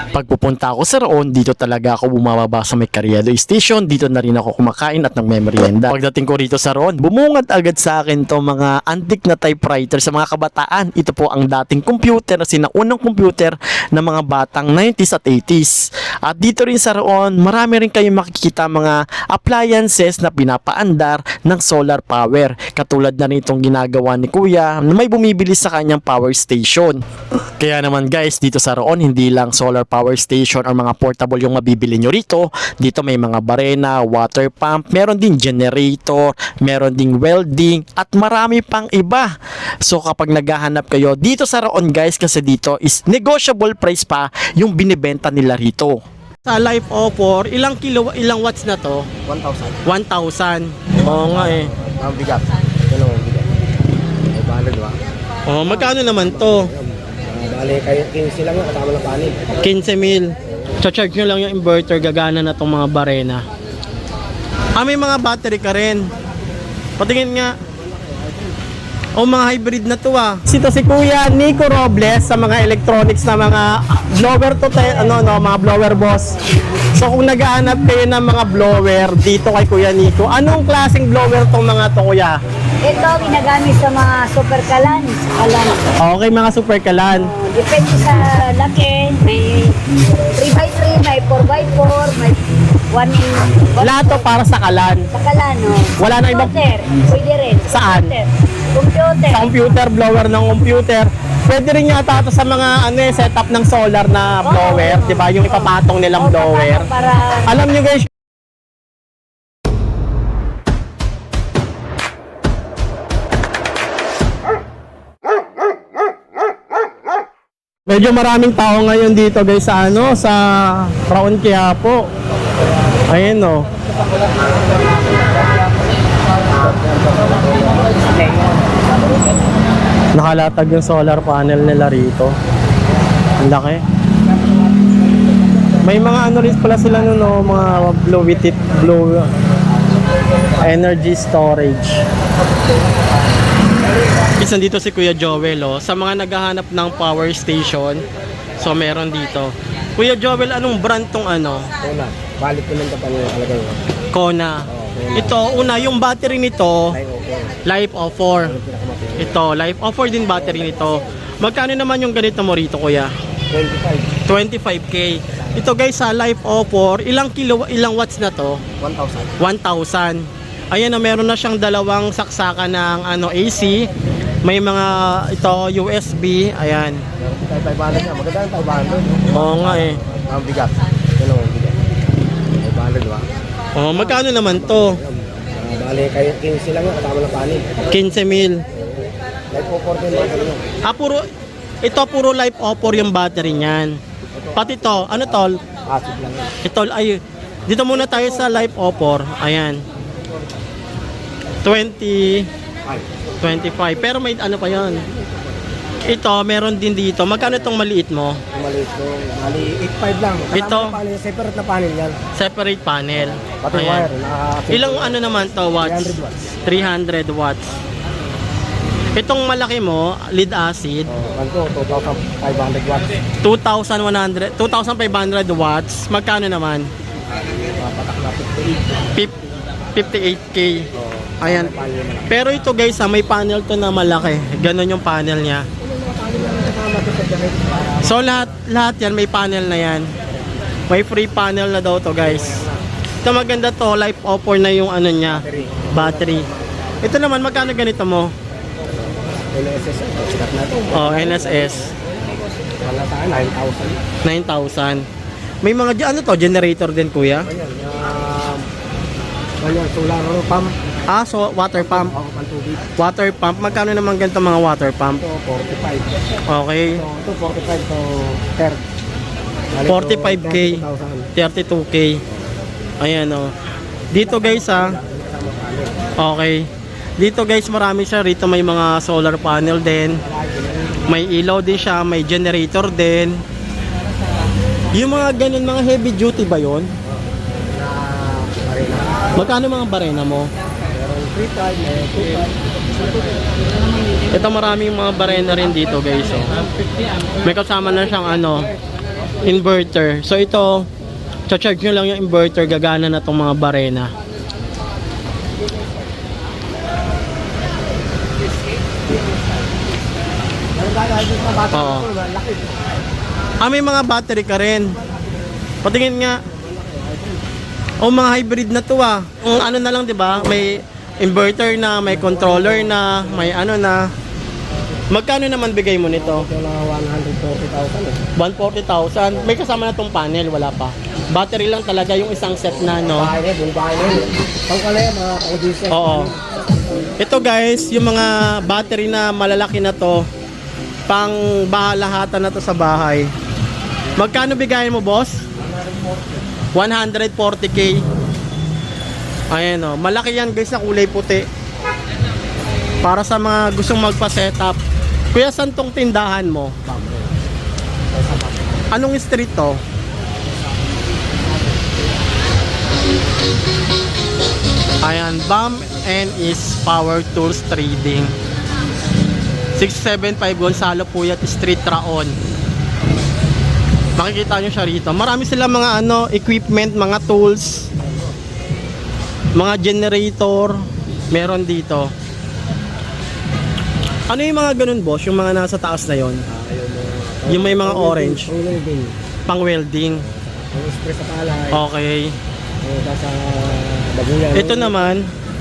Pagpupunta ako sa roon, dito talaga ako bumababa sa may Cariado Station. Dito na rin ako kumakain at nagme-merienda. Pagdating ko rito sa roon, bumungad agad sa akin to mga antique na typewriter sa mga kabataan. Ito po ang dating computer, sinaunang computer ng mga batang 90s at 80s. At dito rin sa roon, marami rin kayong makikita mga appliances na pinapaandar ng solar power. Katulad na rin itong ginagawa ni Kuya na may bumibili sa kanyang power station. Kaya naman guys, dito sa roon, hindi lang solar power station or mga portable yung mabibili nyo rito. Dito may mga barena, water pump, meron din generator, meron ding welding, at marami pang iba. So kapag naghahanap kayo dito sa roon guys, kasi dito is negotiable price pa yung binibenta nila rito. Sa Life Offer, ilang watts na to? 1,000. 1,000. Oo nga eh. Ang bigat. Ano ang bigat? Ay, bala, diba? Oh, magkano naman to? Bale, kayo 15 lang yung kasama ng panig. 15,000. Cha-charge nyo lang yung inverter, gagana na tong mga barena. May mga battery ka rin. Patingin nga. Mga hybrid na to ah. Sito si Kuya Nico Robles sa mga electronics na mga blower to mga blower boss. So kung naghahanap kayo ng mga blower dito kay Kuya Nico, anong klaseng blower tong mga to, Kuya? Ito, ginagamit sa mga super kalan. Okay, mga super kalan. Depende sa laki. May 3x3, may 4x4, may 1in. Lahat to para sa kalan. Sa kalan, no? Wala na ibang- Computer, pwede rin. Saan? Computer. Sa computer, blower ng computer. Pwede rin yata ito sa mga setup ng solar na blower, di ba? Yung ipapatong nilang blower. Para Alam nyo guys, medyo maraming tao ngayon dito guys sa sa Raon Quiapo. Ayun oh. Nakalatag yung solar panel nila rito. Ang laki. May mga rin pala sila mga blue energy storage. Isa dito si Kuya Joel sa mga naghahanap ng power station. So meron dito. Kuya Joel, anong brand tong Una, balik ko lang kapag nalagay mo. Kona. Ito, una, yung battery nito, Life Offer. Ito, Life Offer din battery nito. Magkano naman yung ganito mo rito, Kuya? 25. 25k. Ito guys, sa Life Offer, ilang watts na to? 1,000. 1,000. Ayan na, meron na siyang dalawang saksakan ng AC. May mga USB. Ayan. Tayo 500 na. Maganda ang 500. Oo nga eh. Ang bigat. Ano ang bigat? 500, diba? Magkano naman to? Bale, kayo 15 lang yung kasama ng panig. 15,000. Life Offer din mga ganun. Puro Life Offer yung battery niyan. Pati to, ano tol? Acid lang yun. Ito ay dito muna tayo sa Life Offer. Ayan. 25. Pero may ano pa 'yon. Ito meron din dito. Magkano itong maliit mo? Yung maliit ko. Bali, 8.5 lang. Kasama Ito? ng panel, separate na panel yan. Separate panel. Pati Ayan. wire. Ilang naman to watts? 300 watts. 300 watts. Itong malaki mo, lead acid, Kanto, 2,500 watts. 2,500 watts. Magkano naman? Patak na 58k. Ayan. Pero ito guys, may panel to na malaki. Ganon yung panel niya. So lahat yan may panel na yan. May free panel na daw to guys. Ito maganda to, Life Offer na yung niya, battery. Ito naman, magkano ganito mo? LSS, sikat na ito. NSS. Wala tayo, 9,000. 9,000. May mga generator din, Kuya? Ganyan, solar pump. So water pump. Ako pantubig. Water pump, magkano naman ganito mga water pump? Ito, 45. Okay. Ito, 45 to 30. 45k, 32k. Ayan o. Dito guys okay. Dito guys marami siya rito, may mga solar panel din. May ilaw din siya, may generator din. Yung mga ganun, mga heavy duty ba yon? Magkano mga barena mo? Ito maraming mga barena rin dito guys. May kasama na siyang inverter. So ito, cha-charge nyo lang yung inverter, gagana na tong mga barena. Oo. May mga battery ka rin. Patingin nga. Mga hybrid na to ah. Kung ano na lang, 'di ba? May inverter na, may controller na, may ano na. Magkano naman bigay mo nito? Ito lang 140,000 140,000. May kasama na tong panel, wala pa. Battery lang talaga yung isang set na, no? Bahay na, buong bahay na yun. Pangkalaya, mga pang-diesel. Oo. Ito guys, yung mga battery na malalaki na to, pang bahalahatan na to sa bahay. Magkano bigayin mo, boss? 140k. Ayan o, malaki yan guys na kulay puti. Para sa mga gustong magpa-setup. Kuya, saan tong tindahan mo? Anong street to? Ayan, BAM and is Power Tools Trading. 675 Gonzalo Puyat Street, Raon. Makikita nyo siya rito. Marami sila mga equipment, mga tools, mga generator. Meron dito. Ano yung mga ganun, boss? Yung mga nasa taas na yon? Yung may mga orange. Pang-welding. Pang welding. Pang-spray sa palay. Okay. Sa baguyan. Ito naman,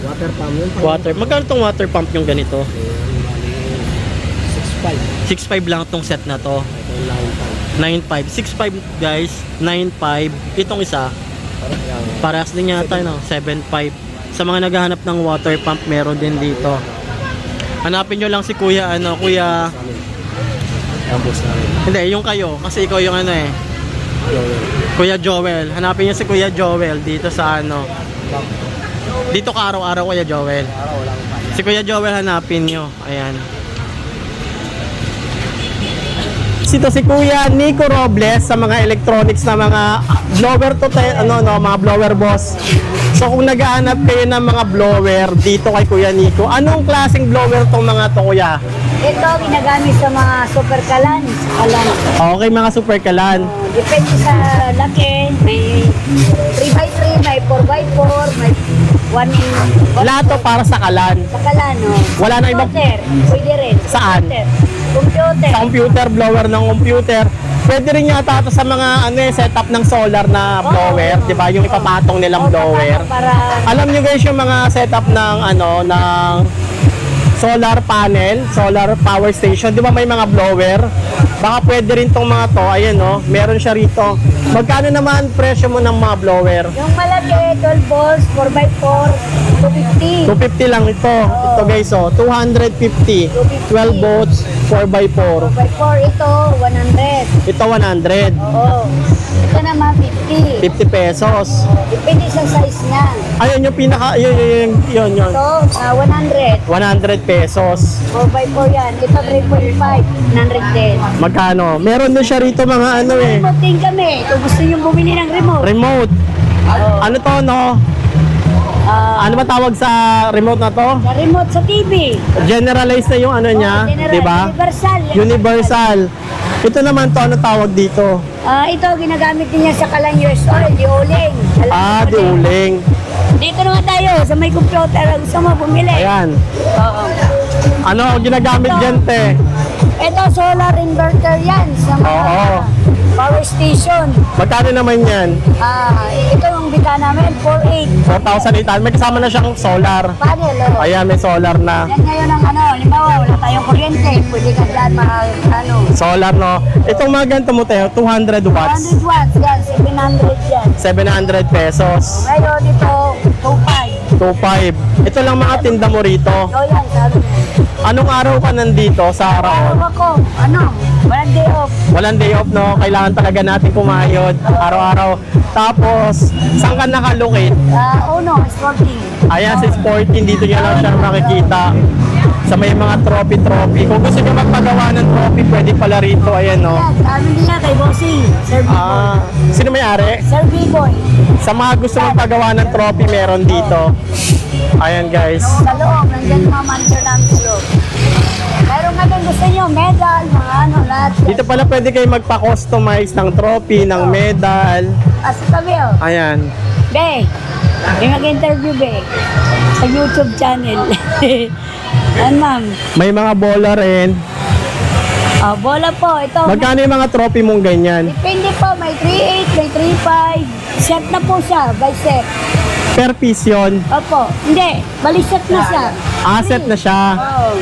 Water pump yun. water. Magkano tong water pump yung ganito? 6.5. 6.5 lang tong set na to. Ito 9.5. 6.5 guys, 9.5. Itong isa, parehas din yata, no? 7.5. Sa mga naghahanap ng water pump, meron din dito. Hanapin nyo lang si Kuya, Kuya... Campus namin. Hindi, yung kayo. Kasi ikaw yung Kuya Joel. Hanapin nyo si Kuya Joel dito sa Dito ka araw-araw, Kuya Joel. Si Kuya Joel hanapin nyo. Ayan. Ito si Kuya Nico Robles sa mga electronics na mga blower to mga blower boss. So kung naghahanap kayo ng mga blower dito kay Kuya Nico, anong klaseng blower tong mga to, Kuya? Ito, ginagamit sa mga super kalan. Okay, mga super kalan. Depende sa laki. May 3x3, may 4x4, may 1 in... Lahat to para sa kalan. Sa kalan, no? Wala na ibang- Computer, pwede rin. Saan? Computer. Sa computer, blower ng computer. Pwede rin yata ito sa mga setup ng solar na blower, 'di ba? Yung ipapatong nilang blower. Para Alam niyo guys yung mga setup ng ng solar panel, solar power station, 'di ba may mga blower? Baka pwede rin tong mga to, ayan meron siya rito. Magkano naman presyo mo ng mga blower? yung malaki, 12 volts, 4x4, 250. 250 lang ito. Ito guys 250. 12 volts, 4x4. 4x4, ito, 100. Ito 100. Oo. Ito naman, 50. 50 pesos. Depende sa size niya. Ayun yung pinaka, yun. Ito, 100. 100 pesos. 4x4 yan. Ito, 3.5. 100 din. Magkano? Meron din siya rito mga Remote din kami. Kung gusto nyo bumili ng remote. remote. Oo. Ano to, Ah, Ano ba tawag sa remote na to? sa remote sa TV. Generalized na yung niya, General, di ba? Universal. Universal. Ito naman to, ano tawag dito? Ito, ginagamit din yan sa Kalang US Oil, di uling. Di uling. Dito naman tayo, sa may computer. Gusto mo bumili? Ayan. Oo. Ano ginagamit dyan, te? Ito, solar inverter yan sa mga Oo. power station. Magkano naman yan? Ito yung bita namin, 4.8. 4,800. May kasama na siyang solar. Panel, oh. Ayan, may solar na. Yan ngayon ang halimbawa, wala tayong kuryente, pwede ka dyan Solar, no? Itong mga ganito mo, te, 200 watts. 100 watts, yan, 700 yan. 700 pesos. Ngayon, ito, 2.5. 2.5. Ito lang mga tinda mo rito. So yan, sabi niya. Anong araw ka nandito sa Araw Raon? ako, walang day off. Walang day off, no? Kailangan talaga natin kumayod araw-araw. Tapos, saan ka nakalukit? Uno, sporting. Ayan, sa Sporting, dito nyo lang siya makikita. Sa may mga trophy. Kung gusto nyo magpagawa ng trophy, pwede pala rito. Ayan, no? Yan, sabi niya kay Bossing, Sir B-Boy. Sino may-ari? Sir B-Boy. Sa mga gusto magpagawa ng trophy, meron dito. Ayan, guys. Sa loob, nandyan mga manager namin sa loob. Meron nga din gusto nyo, medal, mga ano, lahat. Dito pala pwede kayo magpa-customize ng trophy, ng medal. Asa kami, oh. Ayan. Be, yung nag-interview, be. Sa YouTube channel. Yan, ma'am. May mga bola rin. Oh, bola po, ito. Magkano yung mga trophy mong ganyan? Depende po, may 3.8, may 3.5. Set na po siya, by set. Per piece yun. Opo, hindi, bali set na siya. Asset na siya. Oh.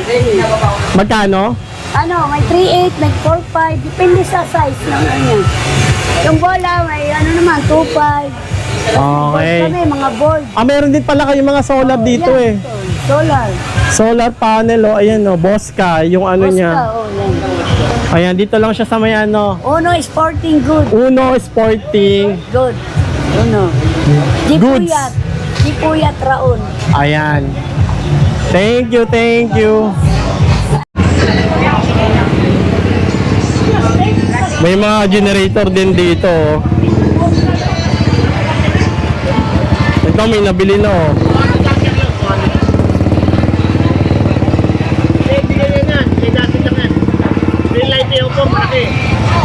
Magkano? Ano, may 3.8, may 4.5, depende sa size ng ano. Yung bola, may ano naman, 2.5. Okay. Kami, mga board. Ah, meron din pala kayong mga solar dito Yan, eh. Solar. Solar panel, oh. Ayan, oh. Bosca, yung ano Basta, niya. oh, yan. Ayan, dito lang siya sa may ano. Uno, sporting good. Uno Sporting. Good. Uno. Goods. Jipuyat. Jipuyat Raon. Ayan. Thank you, thank you. May mga generator din dito. Oh. Ito may nabili na oh.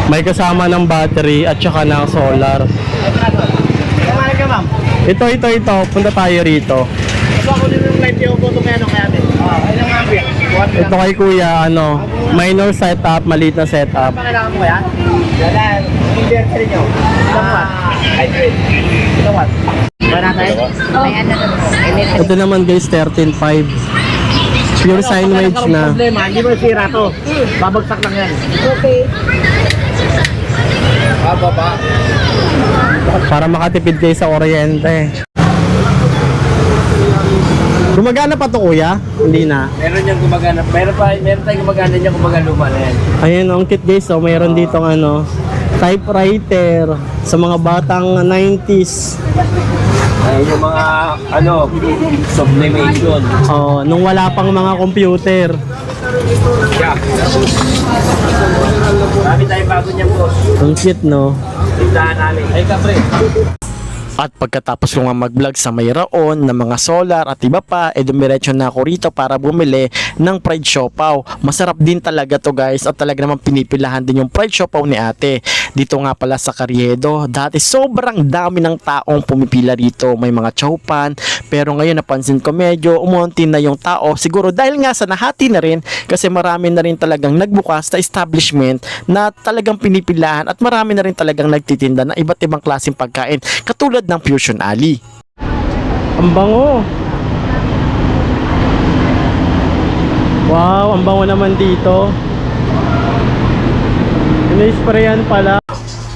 May kasama ng battery at saka ng solar. Ito. Punta tayo rito. Ito kay kuya, ano, minor setup, maliit na setup. Ito naman guys, 13.5. Pure sine wedge na. Problema, hindi mo sira to. Babagsak lang yan. Okay. Para makatipid kayo sa kuryente. Gumagana pa to kuya? Hindi na. Meron niyang gumagana. Meron tayong gumagana niya kumbaga luma na yan. Ayun, ang kit guys, oh, mayroon ditong ano, typewriter sa mga batang 90s. Ayun yung mga sublimation. Oh, nung wala pang mga computer. Yeah. Marami tayong bago niyan, boss. Ang cute, no? Tindahan namin. Ay, kapre. At pagkatapos ko nga mag-vlog sa mayroon ng mga solar at iba pa, dumiretso na ako rito para bumili ng fried siopaw. Masarap din talaga to guys at talaga naman pinipilahan din yung fried siopaw ni ate. Dito nga pala sa Carriedo, dati sobrang dami ng taong pumipila rito. May mga chowpan, pero ngayon napansin ko medyo umunti na yung tao. Siguro dahil nga sa nahati na rin kasi marami na rin talagang nagbukas na establishment na talagang pinipilahan at marami na rin talagang nagtitinda ng iba't ibang klaseng pagkain. Katulad ng Fusion Alley. Ang bango. Wow, ang bango naman dito. Ina-sprayan pala.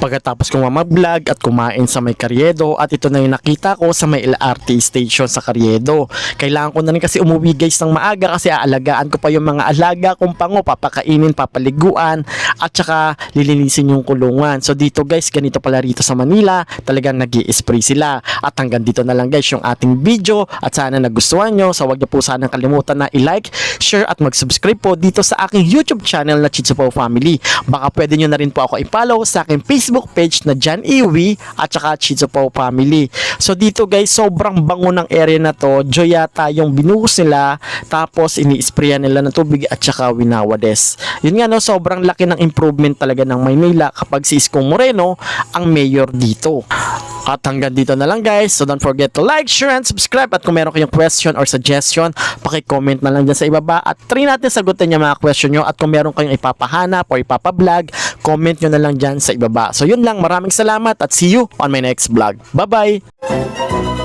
Pagkatapos ko mag-vlog at kumain sa may Carriedo at ito na yung nakita ko sa may LRT station sa Carriedo. Kailangan ko na rin kasi umuwi guys ng maaga kasi aalagaan ko pa yung mga alaga kong pango, papakainin, papaliguan at saka lilinisin yung kulungan. So dito guys, ganito pala rito sa Manila, talagang nag-i-spray sila. At hanggang dito na lang guys yung ating video at sana nagustuhan nyo. So wag nyo po sana kalimutan na i-like, share at mag-subscribe po dito sa aking YouTube channel na Chitsu Po Family. Baka pwede nyo na rin po ako i-follow sa aking Facebook page na John Iwi at saka Chitsu Po Family. So dito guys, sobrang bango ng area na to. Joy yata yung binuhos nila tapos ini-sprayan nila ng tubig at saka winawades. Yun nga no, sobrang laki ng improvement talaga ng Maynila kapag si Iskong Moreno ang mayor dito. At hanggang dito na lang guys. So don't forget to like, share, and subscribe. At kung meron kayong question or suggestion, paki-comment na lang dyan sa ibaba. At try natin sagutin yung mga question nyo. At kung meron kayong ipapahanap or ipapablog, comment nyo na lang dyan sa ibaba. So yun lang. Maraming salamat at see you on my next vlog. Bye-bye!